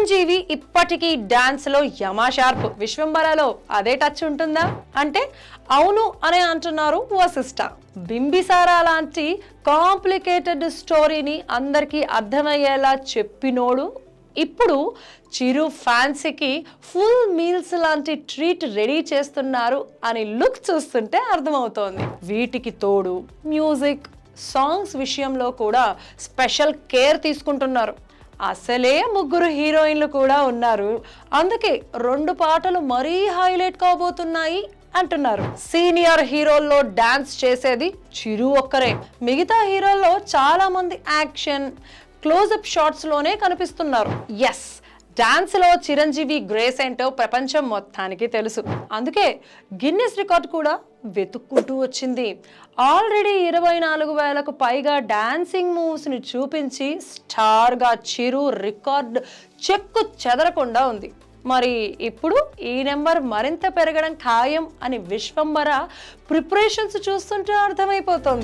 చిరంజీవి ఇప్పటికీ డాన్స్ లో యమాషార్ప్. విశ్వంబరలో అదే టచ్ ఉంటుందా అంటే అవును అనే అంటున్నారు వశిష్ఠ. బింబిసారా లాంటి కాంప్లికేటెడ్ స్టోరీని అందరికీ అర్థమయ్యేలా చెప్పినోడు ఇప్పుడు చిరు ఫ్యాన్సీకి ఫుల్ మీల్స్ లాంటి ట్రీట్ రెడీ చేస్తున్నారు అని లుక్ చూస్తుంటే అర్థమవుతోంది. వీటికి తోడు మ్యూజిక్, సాంగ్స్ విషయంలో కూడా స్పెషల్ కేర్ తీసుకుంటున్నారు. అసలే 3 హీరోయిన్లు కూడా ఉన్నారు, అందుకే 2 పాటలు మరీ హైలైట్ కాబోతున్నాయి అంటున్నారు. సీనియర్ హీరోల్లో డాన్స్ చేసేది చిరు ఒక్కరే. మిగతా హీరోల్లో చాలా మంది యాక్షన్, క్లోజప్ షాట్స్ లోనే కనిపిస్తున్నారు. ఎస్, డాన్స్ లో చిరంజీవి గ్రేస్ ఏంటో ప్రపంచం మొత్తానికి తెలుసు. అందుకే గిన్నిస్ రికార్డ్ కూడా వెతుక్కుంటూ వచ్చింది. ఆల్రెడీ 24,000కు పైగా డాన్సింగ్ మూవ్స్ ని చూపించి స్టార్ గా చిరు రికార్డ్ చెక్కు చెదరకుండా ఉంది. మరి ఇప్పుడు ఈ నెంబర్ మరింత పెరగడం ఖాయం అని విశ్వంబర ప్రిపరేషన్స్ చూస్తుంటే అర్థమైపోతుంది.